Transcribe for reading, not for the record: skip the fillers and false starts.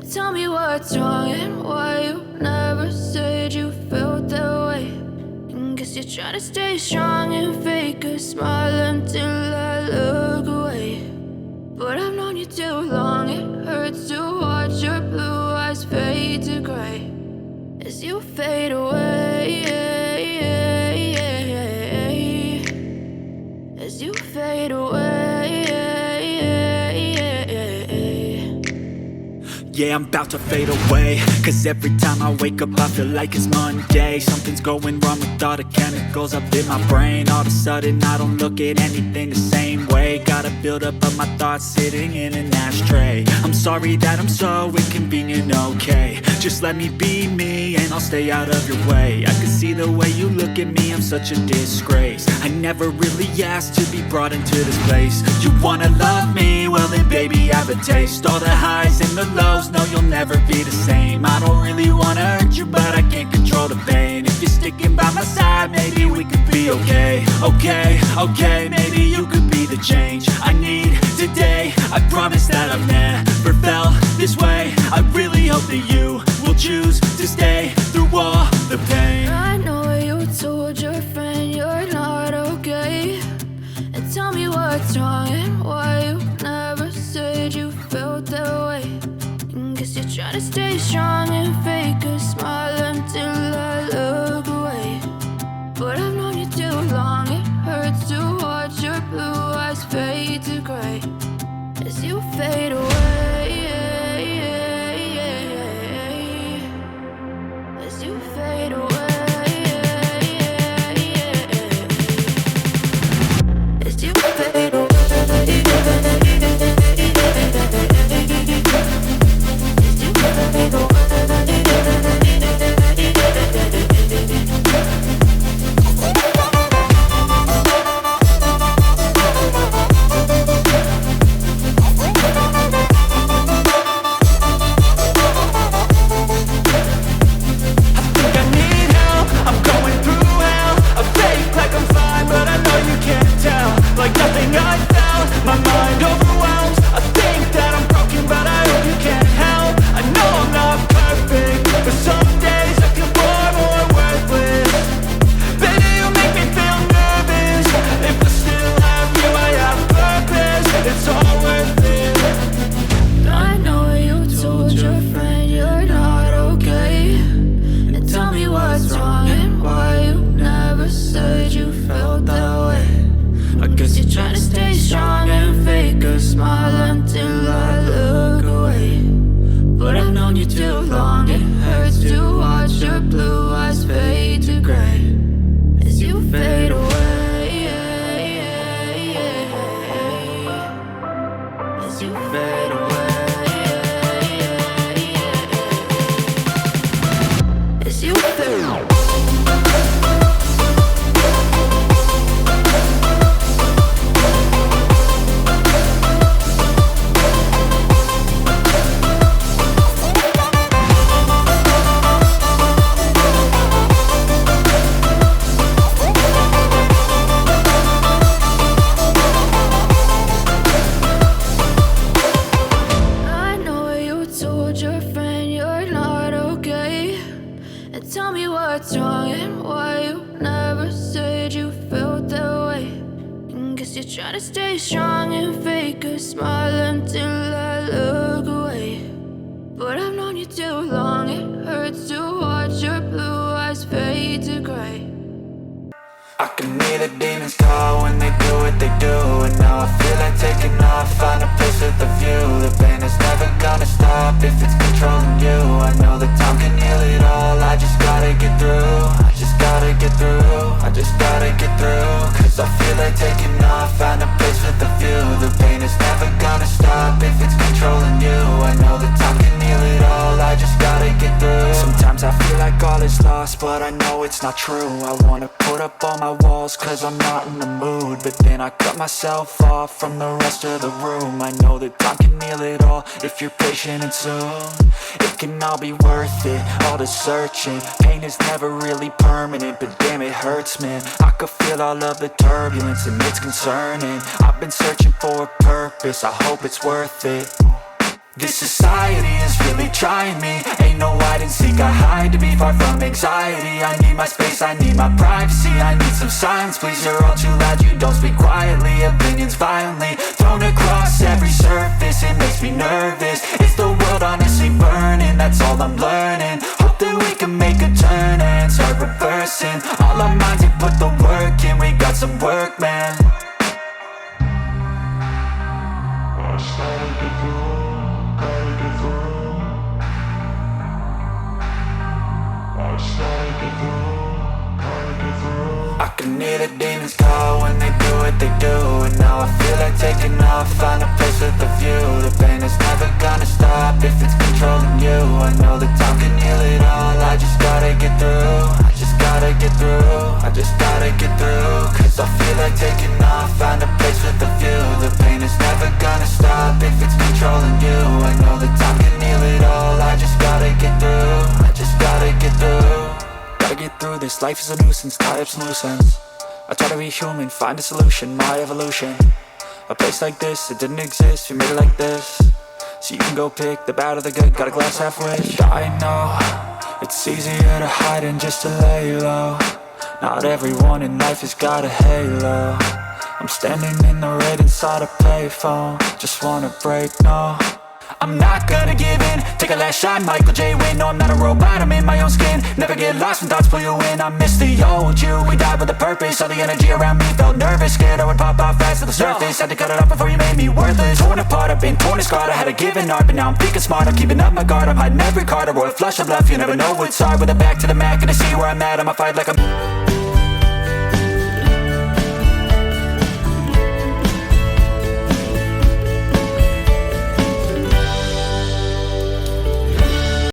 Tell me what's wrong and why you never said you felt that way. And guess you're trying to stay strong and fake a smile until I look away. But I've known you too long, it hurts to watch your blue eyes fade to gray as you fade away, as you fade away. Yeah, I'm about to fade away, cause every time I wake up I feel like it's Monday. Something's going wrong with all the chemicals up in my brain. All of a sudden I don't look at anything the same way. Gotta build up of my thoughts sitting in an ashtray. I'm sorry that I'm so inconvenient, okay. Just let me be me and I'll stay out of your way. I can see the way you look at me, I'm such a disgrace. I never really asked to be brought into this place. You wanna love me? Well then baby I have a taste. All the highs and the lows, no you'll never be the same. I don't really wanna hurt you but I can't control the pain. If you're sticking by my side maybe we could be okay. Okay, maybe you could be the change I need today. I promise that I've never felt this way. I really hope that you will choose to stay through all the pain. I know you told your friend you're not okay. And tell me what's wrong and why you never said you felt that way. And guess you're trying to stay strong and fake a smile until I look away. But I've known you too long, it hurts to watch your blue eyes fade to gray as you fade away, as you fade away, as you fade away. I can hear the demons call when they do what they do. And now I feel like taking off, find a place with a view. The pain is never gonna stop if it's controlling you. I know that time can heal it all, I just gotta get through. I just gotta get through, I just gotta get through. Cause I feel like taking off, find a place with a view. The pain is never gonna stop if it's controlling you. I know that time can heal it all, I just gotta get through. Sometimes I feel like all is lost, but I know it's not true. I wanna put up all my walls cause I'm not in the mood, but then I cut myself off from the rest of the room. I know that time can heal it all if you're patient and soon. It can all be worth it, all the searching. Pain is never really permanent, but damn it hurts, man. I could feel all of the turbulence and it's concerning. I've been searching for a purpose, I hope it's worth it. This society is really trying me. Ain't no hide and seek, I hide to be far from anxiety. I need my space, I need my privacy. I need some silence, please, you're all too loud. You don't speak quietly, opinions violently thrown across every surface. It makes me nervous. Is the world honestly burning? That's all I'm learning. Hope that we can make a turn and start reversing. All our minds, we put the work in. We got some work, man. I can hear the demons call when they do what they do. And now I feel like taking off, find a place with a view. The pain is never gonna stop if it's controlling you. I know that time can heal it all. I just gotta get through. I just gotta get through. I just gotta get through. Cause I feel like taking off, find a place with a view. The pain is never gonna stop if it's controlling you. I know that time can heal it all. I just gotta get through. I just gotta get through. Gotta get through this, life is a nuisance, tie up some loose ends. I try to be human, find a solution, my evolution. A place like this, it didn't exist, we made it like this. So you can go pick the bad or the good, got a glass halfway. I know, it's easier to hide than just to lay low. Not everyone in life has got a halo. I'm standing in the red inside a payphone. Just wanna break, no, I'm not gonna give in. Take a last shot, Michael J. Win. No, I'm not a robot, I'm in my own skin. Never get lost when thoughts pull you in. I miss the old you, we died with a purpose. All the energy around me felt nervous. Scared I would pop off fast to the surface. Had to cut it off before you made me worthless. Torn apart, I've been torn and scarred. I had a given art, but now I'm thinking smart. I'm keeping up my guard, I'm hiding every card. A royal flush of love, you never know what's hard. With a back to the mat, gonna see where I'm at. I'ma fight like I'm